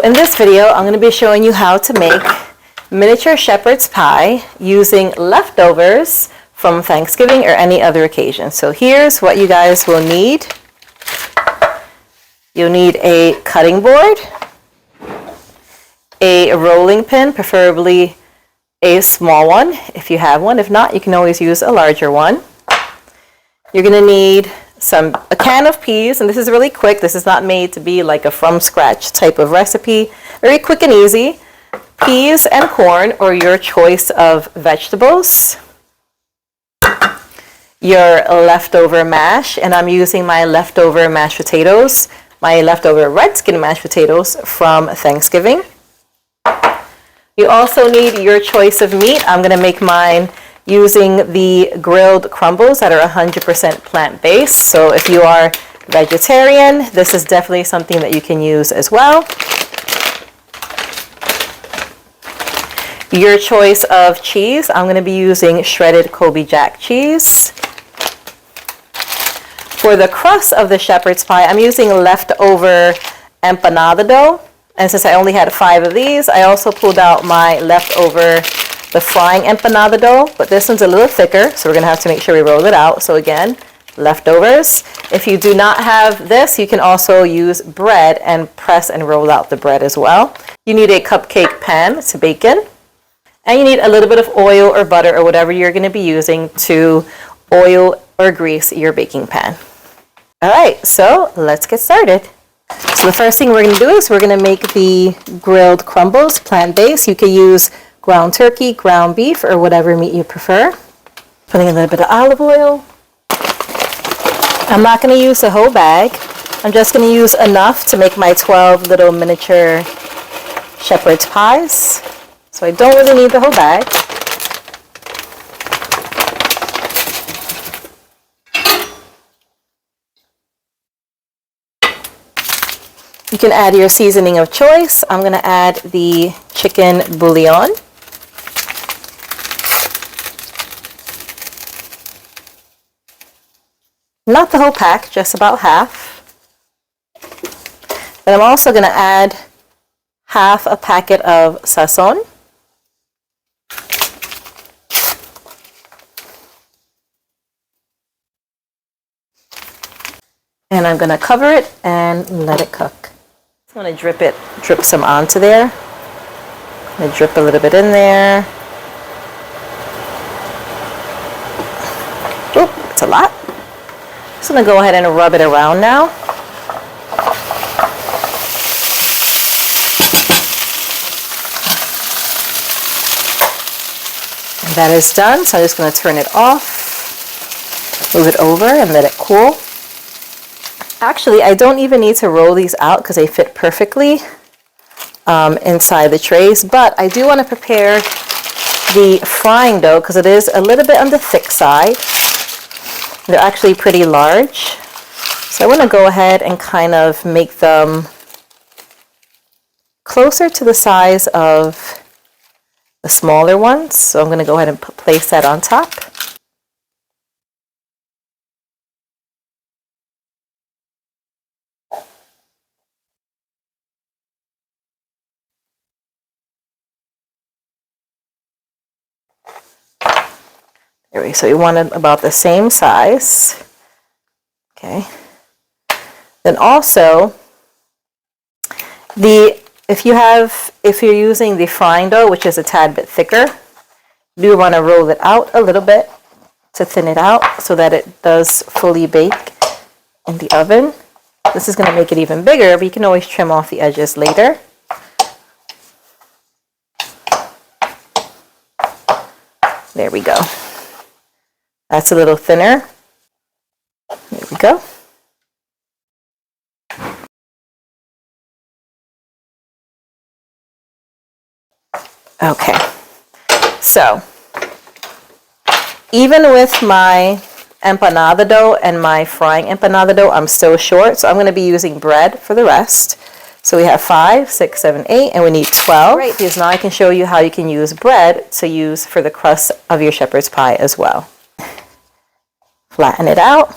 in this video, I'm going to be showing you how to make miniature shepherd's pie using leftovers from Thanksgiving or any other occasion. So here's what you guys will need. You'll need a cutting board, a rolling pin, preferably a small one if you have one. If not, you can always use a larger one. You're going to need a can of peas, and this is really quick. This is not made to be like a from scratch type of recipe. Very quick and easy. Peas and corn, or your choice of vegetables. Your leftover mash, and I'm using my leftover mashed potatoes, my leftover red skin mashed potatoes from Thanksgiving. You also need your choice of meat. I'm going to make mine using the grilled crumbles that are 100% plant-based. So if you are vegetarian, this is definitely something that you can use as well. Your choice of cheese. I'm going to be using shredded Colby Jack cheese. For the crust of the shepherd's pie, I'm using leftover empanada dough. And since I only had 5 of these, I also pulled out my leftover the frying empanada dough, but this one's a little thicker, so we're going to have to make sure we roll it out. So again, leftovers. If you do not have this, you can also use bread and press and roll out the bread as well. You need a cupcake pan to bake in, and you need a little bit of oil or butter or whatever you're going to be using to oil or grease your baking pan. All right, so let's get started. So the first thing we're going to do is we're going to make the grilled crumbles, plant-based. You can use ground turkey, ground beef, or whatever meat you prefer. Putting a little bit of olive oil. I'm not going to use the whole bag. I'm just going to use enough to make my 12 little miniature shepherd's pies. So I don't really need the whole bag. You can add your seasoning of choice. I'm going to add the chicken bouillon. Not the whole pack, just about half. But I'm also going to add half a packet of sazon. And I'm going to cover it and let it cook. I'm going to drip some onto there. I'm going to drip a little bit in there. Oh, it's a lot. So I'm going to go ahead and rub it around now. And that is done, so I'm just going to turn it off, move it over, and let it cool. Actually, I don't even need to roll these out because they fit perfectly inside the trays, but I do want to prepare the frying dough because it is a little bit on the thick side. They're actually pretty large. So I want to go ahead and kind of make them closer to the size of the smaller ones. So I'm going to go ahead and place that on top. So you want it about the same size. Okay. Then also, if you're using the frying dough, which is a tad bit thicker, you do want to roll it out a little bit to thin it out so that it does fully bake in the oven. This is going to make it even bigger, but you can always trim off the edges later. There we go. That's a little thinner. There we go. Okay. So, even with my empanada dough and my frying empanada dough, I'm still short. So I'm going to be using bread for the rest. So we have 5, 6, 7, 8, and we need 12. Right, because now I can show you how you can use bread to use for the crust of your shepherd's pie as well. Flatten it out.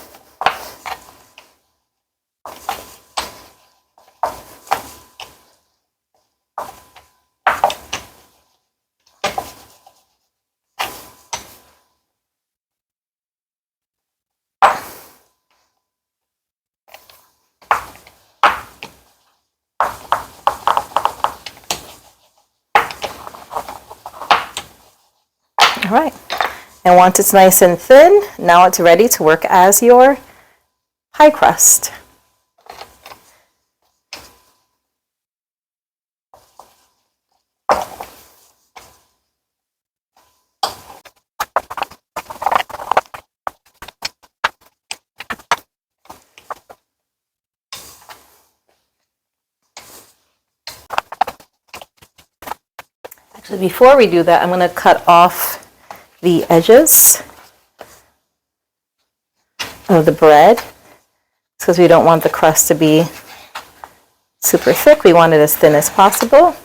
All right. And once it's nice and thin, now it's ready to work as your pie crust. Actually, before we do that, I'm going to cut off the edges of the bread because we don't want the crust to be super thick. We want it as thin as possible.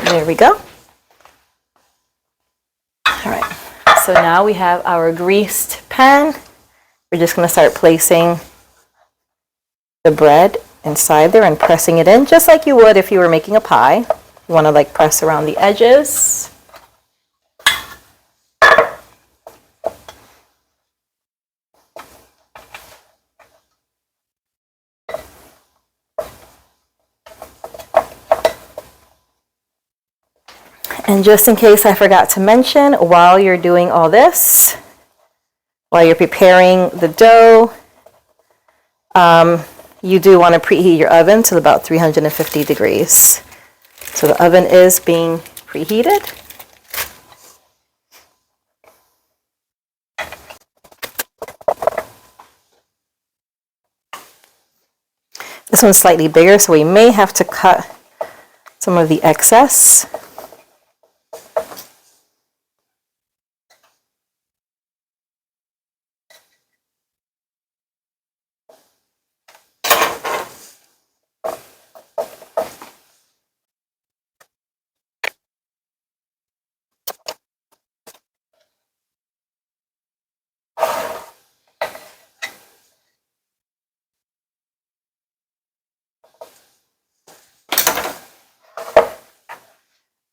There we go. All right, so now we have our greased pan. We're just going to start placing the bread inside there and pressing it in just like you would if you were making a pie. You want to like press around the edges. And just in case I forgot to mention, while you're doing all this, while you're preparing the dough, you do want to preheat your oven to about 350 degrees. So the oven is being preheated. This one's slightly bigger, so we may have to cut some of the excess.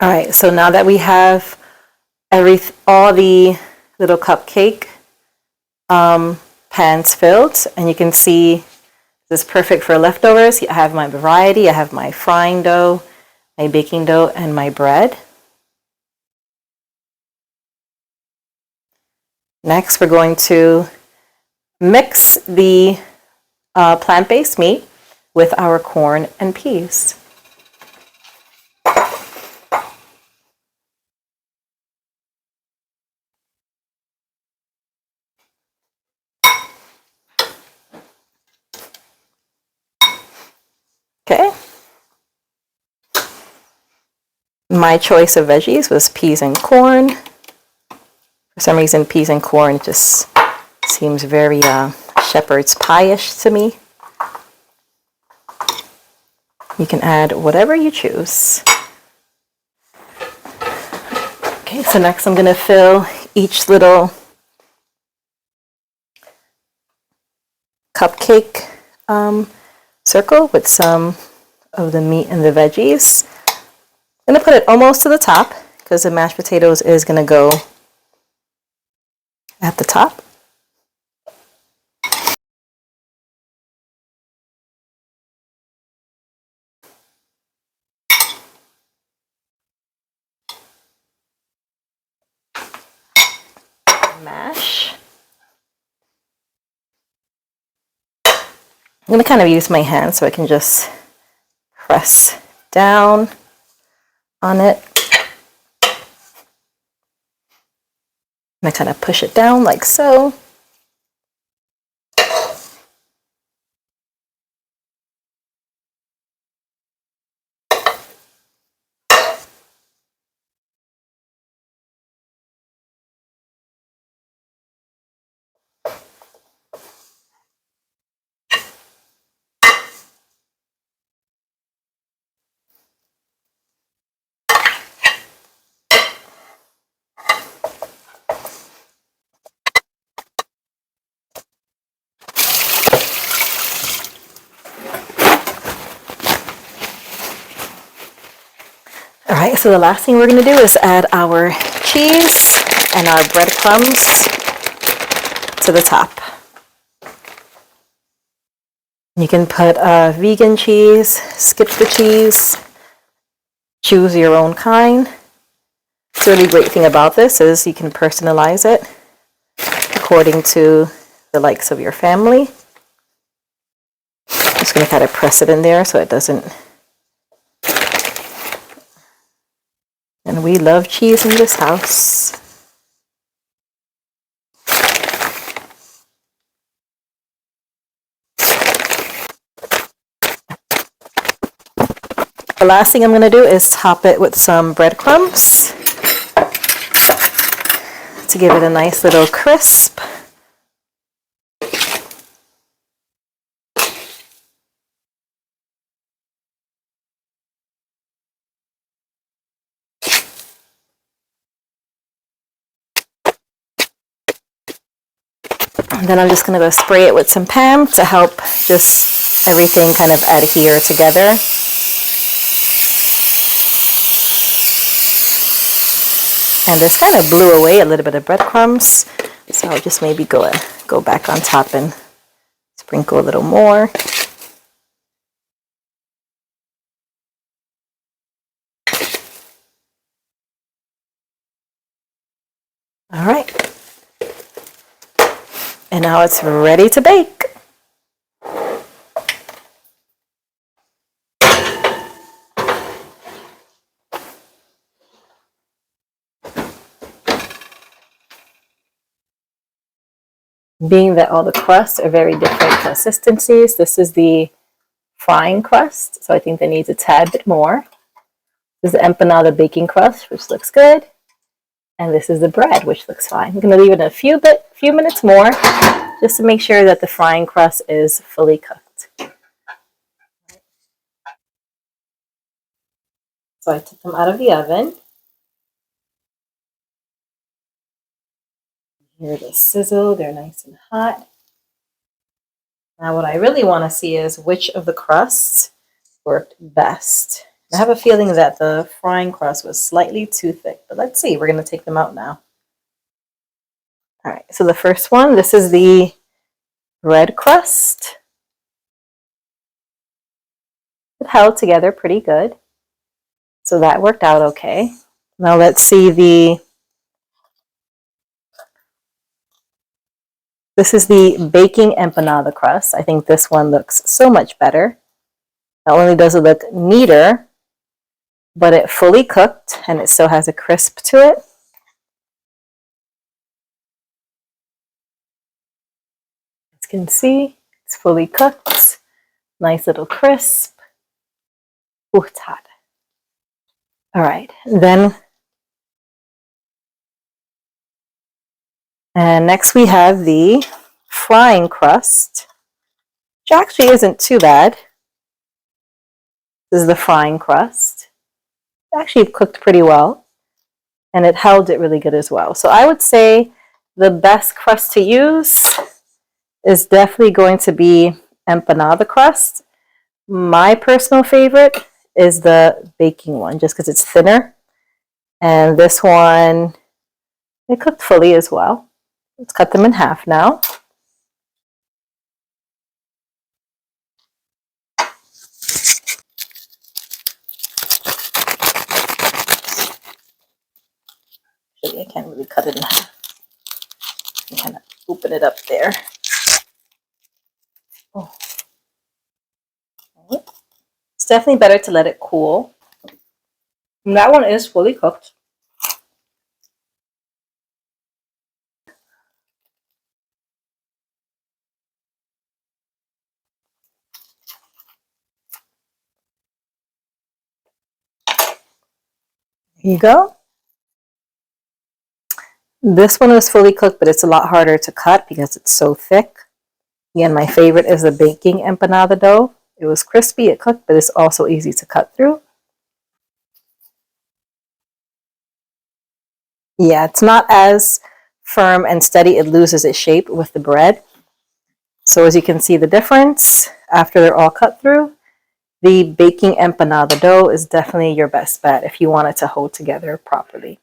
All right, so now that we have all the little cupcake pans filled, and you can see this is perfect for leftovers. I have my variety, I have my frying dough, my baking dough, and my bread. Next, we're going to mix the plant-based meat with our corn and peas. Okay. My choice of veggies was peas and corn. For some reason, peas and corn just seems very shepherd's pie-ish to me. You can add whatever you choose. Okay, so next I'm going to fill each little cupcake circle with some of the meat and the veggies. I'm going to put it almost to the top because the mashed potatoes is going to go at the top. Mash. I'm going to kind of use my hand so I can just press down on it. And I kind of push it down like so. right, so the last thing we're going to do is add our cheese and our breadcrumbs to the top. You can put vegan cheese, skip the cheese, choose your own kind. The really great thing about this is you can personalize it according to the likes of your family. I'm just going to kind of press it in there so it doesn't. And we love cheese in this house. The last thing I'm going to do is top it with some breadcrumbs to give it a nice little crisp. And then I'm just going to go spray it with some Pam to help just everything kind of adhere together. And this kind of blew away a little bit of breadcrumbs, so I'll just maybe go back on top and sprinkle a little more. All right. And now it's ready to bake. Being that all the crusts are very different consistencies, this is the frying crust, so I think that needs a tad bit more. This is the empanada baking crust, which looks good. And this is the bread, which looks fine. I'm going to leave it a few minutes more just to make sure that the frying crust is fully cooked. So I took them out of the oven. Hear the sizzle, they're nice and hot. Now what I really want to see is which of the crusts worked best. I have a feeling that the frying crust was slightly too thick, but let's see. We're going to take them out now. All right, so the first one, this is the bread crust. It held together pretty good, so that worked out okay. Now let's see this is the baking empanada crust. I think this one looks so much better. Not only does it look neater, but it fully cooked and it still has a crisp to it. As you can see, it's fully cooked. Nice little crisp. Ooh, it's hot. All right, and next we have the frying crust, which actually isn't too bad. This is the frying crust. It actually cooked pretty well, and it held it really good as well. So I would say the best crust to use is definitely going to be empanada crust. My personal favorite is the baking one, just because it's thinner. And this one, it cooked fully as well. Let's cut them in half now. Actually, I can't really cut it in half. I kind of open it up there. Oh. It's definitely better to let it cool. And that one is fully cooked. Here you go. This one is fully cooked, but it's a lot harder to cut because it's so thick. Again, my favorite is the baking empanada dough. It was crispy, it cooked, but it's also easy to cut through. Yeah, it's not as firm and steady. It loses its shape with the bread. So as you can see the difference, after they're all cut through, the baking empanada dough is definitely your best bet if you want it to hold together properly.